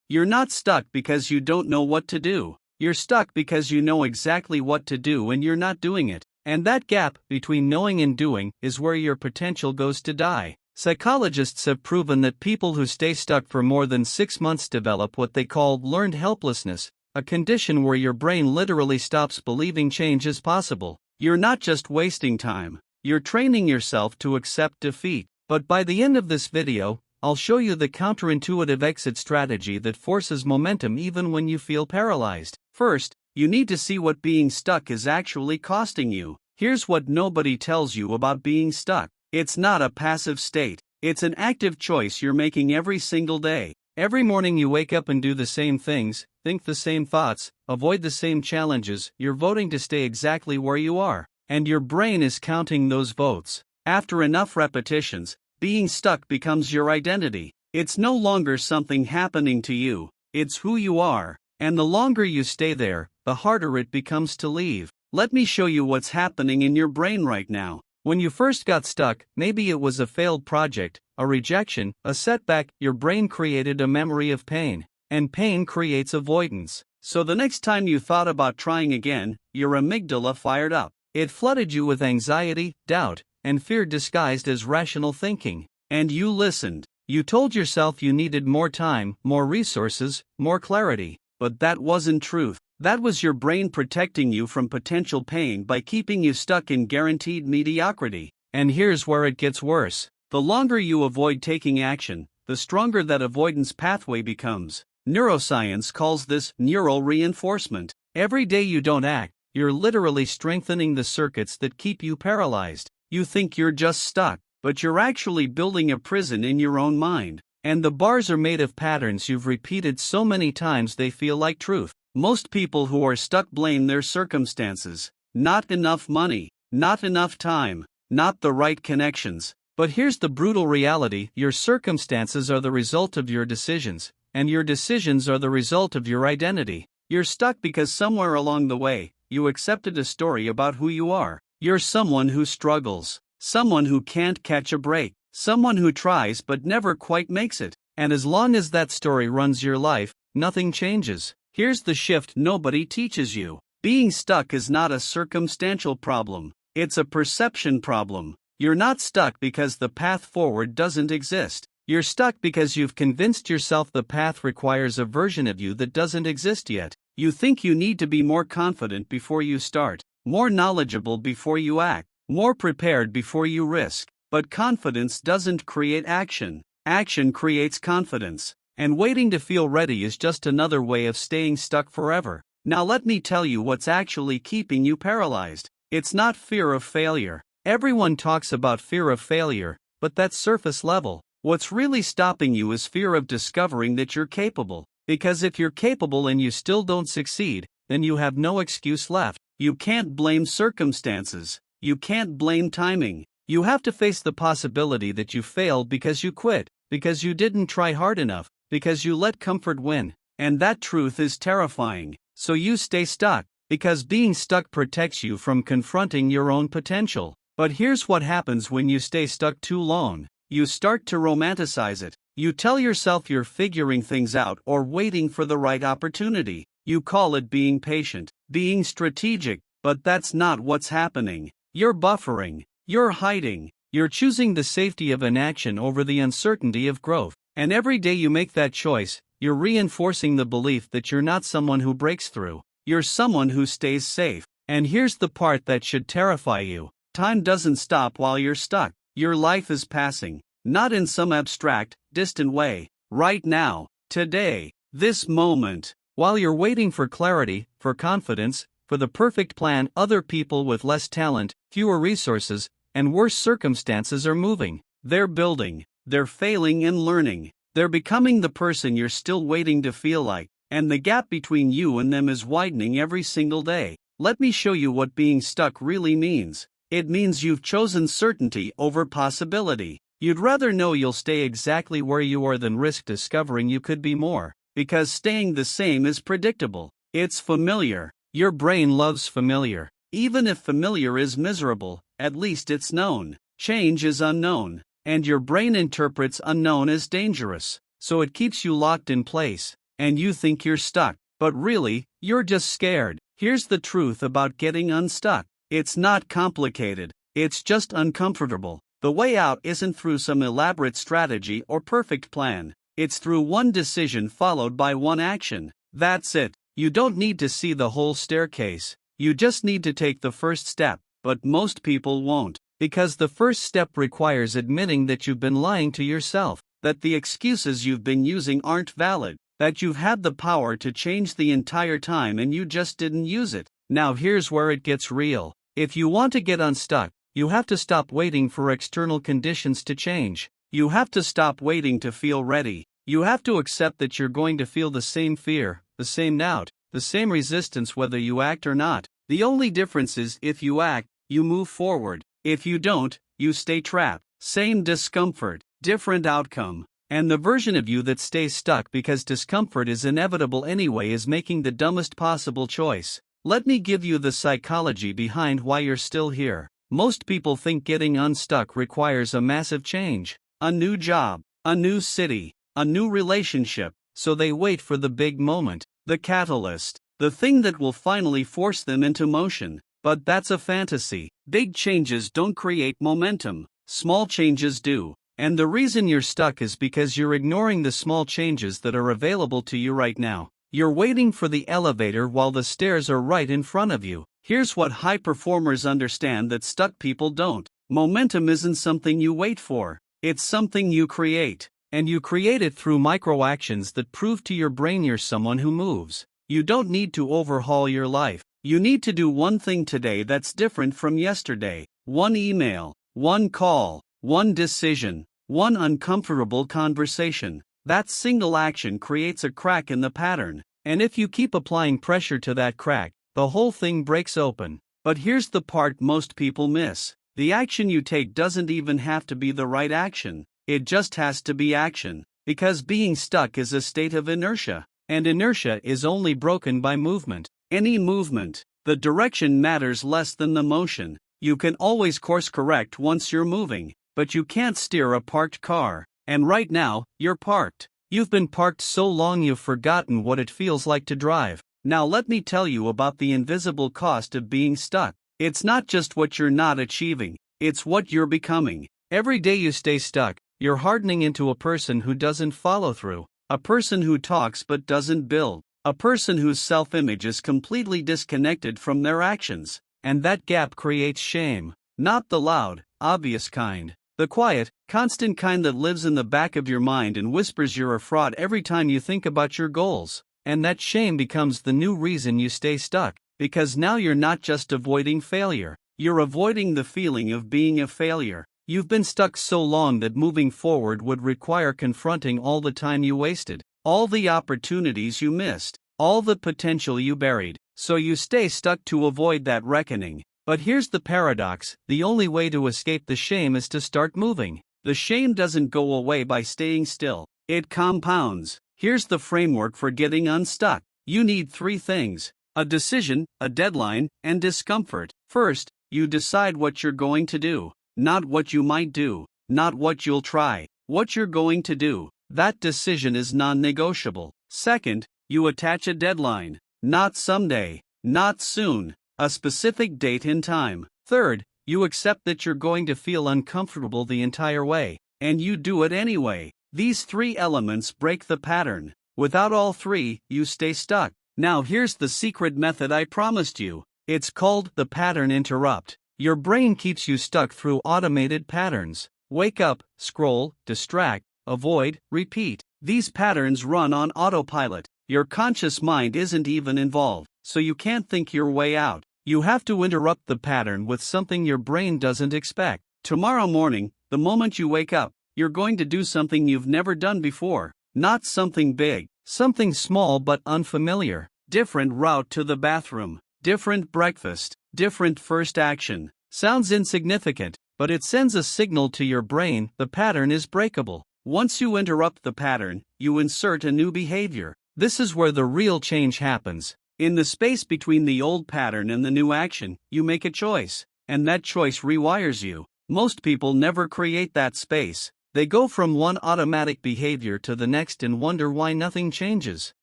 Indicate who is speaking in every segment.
Speaker 1: You're not stuck because you don't know what to do. You're stuck because you know exactly what to do and you're not doing it. And that gap between knowing and doing is where your potential goes to die. Psychologists have proven that people who stay stuck for more than 6 months develop what they call learned helplessness, a condition where your brain literally stops believing change is possible. You're not just wasting time, you're training yourself to accept defeat. But by the end of this video, I'll show you the counterintuitive exit strategy that forces momentum even when you feel paralyzed. First, you need to see what being stuck is actually costing you. Here's what nobody tells you about being stuck. It's not a passive state. It's an active choice you're making every single day. Every morning you wake up and do the same things, think the same thoughts, avoid the same challenges. You're voting to stay exactly where you are. And your brain is counting those votes. After enough repetitions, being stuck becomes your identity. It's no longer something happening to you, it's who you are. And the longer you stay there, the harder it becomes to leave. Let me show you what's happening in your brain right now. When you first got stuck, maybe it was a failed project, a rejection, a setback. Your brain created a memory of pain, and pain creates avoidance. So the next time you thought about trying again, your amygdala fired up. It flooded you with anxiety, doubt, and fear disguised as rational thinking. And you listened. You told yourself you needed more time, more resources, more clarity. But that wasn't truth. That was your brain protecting you from potential pain by keeping you stuck in guaranteed mediocrity. And here's where it gets worse. The longer you avoid taking action, the stronger that avoidance pathway becomes. Neuroscience calls this neural reinforcement. Every day you don't act, you're literally strengthening the circuits that keep you paralyzed. You think you're just stuck, but you're actually building a prison in your own mind. And the bars are made of patterns you've repeated so many times they feel like truth. Most people who are stuck blame their circumstances. Not enough money, not enough time, not the right connections. But here's the brutal reality: your circumstances are the result of your decisions, and your decisions are the result of your identity. You're stuck because somewhere along the way, you accepted a story about who you are. You're someone who struggles, someone who can't catch a break, someone who tries but never quite makes it. And as long as that story runs your life, nothing changes. Here's the shift nobody teaches you. Being stuck is not a circumstantial problem, it's a perception problem. You're not stuck because the path forward doesn't exist. You're stuck because you've convinced yourself the path requires a version of you that doesn't exist yet. You think you need to be more confident before you start, more knowledgeable before you act, more prepared before you risk. But confidence doesn't create action. Action creates confidence. And waiting to feel ready is just another way of staying stuck forever. Now let me tell you what's actually keeping you paralyzed. It's not fear of failure. Everyone talks about fear of failure, but that's surface level. What's really stopping you is fear of discovering that you're capable. Because if you're capable and you still don't succeed, then you have no excuse left. You can't blame circumstances. You can't blame timing. You have to face the possibility that you failed because you quit, because you didn't try hard enough, because you let comfort win. And that truth is terrifying. So you stay stuck, because being stuck protects you from confronting your own potential. But here's what happens when you stay stuck too long. You start to romanticize it. You tell yourself you're figuring things out or waiting for the right opportunity. You call it being patient, being strategic, but that's not what's happening. You're buffering. You're hiding. You're choosing the safety of inaction over the uncertainty of growth. And every day you make that choice, you're reinforcing the belief that you're not someone who breaks through. You're someone who stays safe. And here's the part that should terrify you. Time doesn't stop while you're stuck. Your life is passing, not in some abstract, distant way. Right now, today, this moment. While you're waiting for clarity, for confidence, for the perfect plan, other people with less talent, fewer resources, and worse circumstances are moving. They're building. They're failing and learning. They're becoming the person you're still waiting to feel like. And the gap between you and them is widening every single day. Let me show you what being stuck really means. It means you've chosen certainty over possibility. You'd rather know you'll stay exactly where you are than risk discovering you could be more. Because staying the same is predictable. It's familiar. Your brain loves familiar. Even if familiar is miserable, at least it's known. Change is unknown. And your brain interprets unknown as dangerous. So it keeps you locked in place. and you think you're stuck, but really, you're just scared. Here's the truth about getting unstuck. It's not complicated, it's just uncomfortable. The way out isn't through some elaborate strategy or perfect plan. It's through one decision followed by one action. That's it. You don't need to see the whole staircase. You just need to take the first step. But most people won't. Because the first step requires admitting that you've been lying to yourself, that the excuses you've been using aren't valid, that you've had the power to change the entire time and you just didn't use it. Now here's where it gets real. If you want to get unstuck, you have to stop waiting for external conditions to change. You have to stop waiting to feel ready. You have to accept that you're going to feel the same fear, the same doubt, the same resistance whether you act or not. The only difference is if you act, you move forward. If you don't, you stay trapped. Same discomfort, different outcome. And the version of you that stays stuck because discomfort is inevitable anyway is making the dumbest possible choice. Let me give you the psychology behind why you're still here. Most people think getting unstuck requires a massive change. A new job, a new city, a new relationship, so they wait for the big moment, the catalyst, the thing that will finally force them into motion. But that's a fantasy. Big changes don't create momentum, small changes do. And the reason you're stuck is because you're ignoring the small changes that are available to you right now. You're waiting for the elevator while the stairs are right in front of you. Here's what high performers understand that stuck people don't. Momentum isn't something you wait for. It's something you create. And you create it through micro actions that prove to your brain you're someone who moves. You don't need to overhaul your life. You need to do one thing today that's different from yesterday. One email, one call, one decision, one uncomfortable conversation. That single action creates a crack in the pattern. And if you keep applying pressure to that crack, the whole thing breaks open. But here's the part most people miss. The action you take doesn't even have to be the right action. It just has to be action. Because being stuck is a state of inertia. And inertia is only broken by movement. Any movement. The direction matters less than the motion. You can always course correct once you're moving, but you can't steer a parked car. And right now, you're parked. You've been parked so long you've forgotten what it feels like to drive. Now let me tell you about the invisible cost of being stuck. It's not just what you're not achieving, it's what you're becoming. Every day you stay stuck, you're hardening into a person who doesn't follow through, a person who talks but doesn't build, a person whose self-image is completely disconnected from their actions. And that gap creates shame. Not the loud, obvious kind. The quiet, constant kind that lives in the back of your mind and whispers you're a fraud every time you think about your goals. And that shame becomes the new reason you stay stuck. Because now you're not just avoiding failure. You're avoiding the feeling of being a failure. You've been stuck so long that moving forward would require confronting all the time you wasted, all the opportunities you missed, all the potential you buried. So you stay stuck to avoid that reckoning. But here's the paradox, the only way to escape the shame is to start moving. The shame doesn't go away by staying still, it compounds. Here's the framework for getting unstuck. You need three things: a decision, a deadline, and discomfort. First, you decide what you're going to do. Not what you might do, not what you'll try, what you're going to do. That decision is non-negotiable. Second, you attach a deadline. Not someday, not soon, a specific date and time. Third, you accept that you're going to feel uncomfortable the entire way, and you do it anyway. These three elements break the pattern. Without all three, you stay stuck. Now here's the secret method I promised you. It's called the pattern interrupt. Your brain keeps you stuck through automated patterns. Wake up, scroll, distract, avoid, repeat. These patterns run on autopilot. Your conscious mind isn't even involved, so you can't think your way out. You have to interrupt the pattern with something your brain doesn't expect. Tomorrow morning, the moment you wake up, you're going to do something you've never done before. Not something big, something small but unfamiliar. Different route to the bathroom, different breakfast, different first action. Sounds insignificant, but it sends a signal to your brain the pattern is breakable. Once you interrupt the pattern, you insert a new behavior. This is where the real change happens. In the space between the old pattern and the new action, you make a choice, and that choice rewires you. Most people never create that space. They go from one automatic behavior to the next and wonder why nothing changes.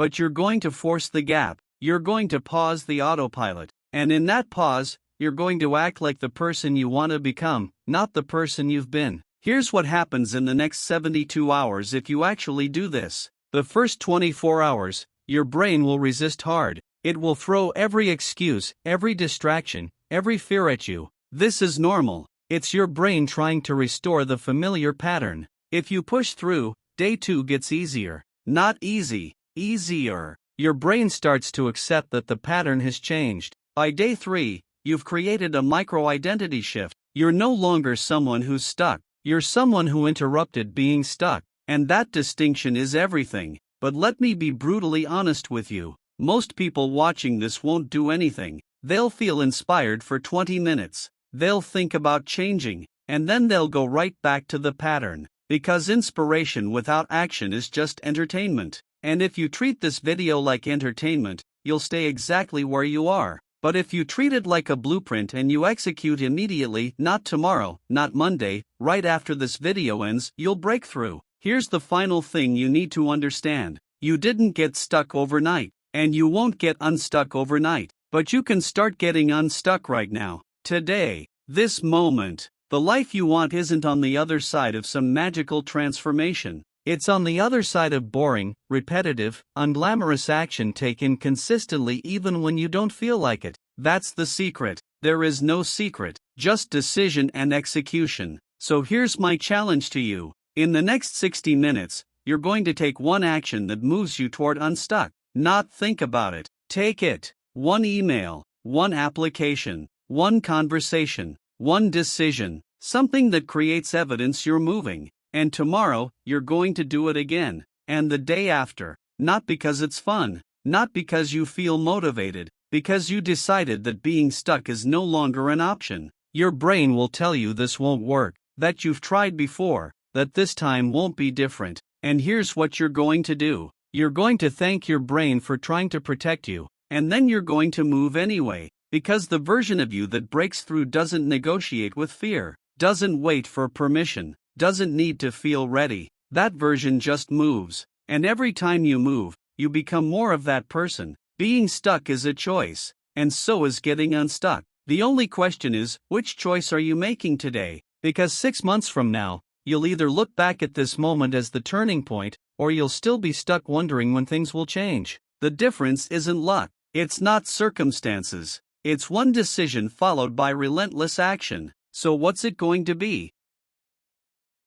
Speaker 1: but you're going to force the gap. You're going to pause the autopilot. And in that pause, you're going to act like the person you want to become, not the person you've been. Here's what happens in the next 72 hours if you actually do this. The first 24 hours, your brain will resist hard. It will throw every excuse, every distraction, every fear at you. This is normal. It's your brain trying to restore the familiar pattern. If you push through, day 2 gets easier. Not easy, easier. Your brain starts to accept that the pattern has changed. By day 3, you've created a micro-identity shift. You're no longer someone who's stuck. You're someone who interrupted being stuck. And that distinction is everything. But let me be brutally honest with you. Most people watching this won't do anything. They'll feel inspired for 20 minutes. They'll think about changing, and then they'll go right back to the pattern. Because inspiration without action is just entertainment. And if you treat this video like entertainment, you'll stay exactly where you are. But if you treat it like a blueprint and you execute immediately, not tomorrow, not Monday, right after this video ends, you'll break through. Here's the final thing you need to understand. You didn't get stuck overnight, and you won't get unstuck overnight. But you can start getting unstuck right now. Today, this moment. The life you want isn't on the other side of some magical transformation. It's on the other side of boring, repetitive, unglamorous action taken consistently even when you don't feel like it. That's the secret. There is no secret, just decision and execution. So here's my challenge to you. In the next 60 minutes, you're going to take one action that moves you toward unstuck. Not think about it. Take it. One email, one application, one conversation, one decision, something that creates evidence you're moving. And tomorrow, you're going to do it again. And the day after. Not because it's fun. Not because you feel motivated. Because you decided that being stuck is no longer an option. Your brain will tell you this won't work. That you've tried before. That this time won't be different. And here's what you're going to do. You're going to thank your brain for trying to protect you. And then you're going to move anyway. Because the version of you that breaks through doesn't negotiate with fear. Doesn't wait for permission. Doesn't need to feel ready. That version just moves. And every time you move, you become more of that person. Being stuck is a choice. And so is getting unstuck. The only question is, which choice are you making today? Because 6 months from now, you'll either look back at this moment as the turning point, or you'll still be stuck wondering when things will change. The difference isn't luck. It's not circumstances. It's one decision followed by relentless action. So what's it going to be?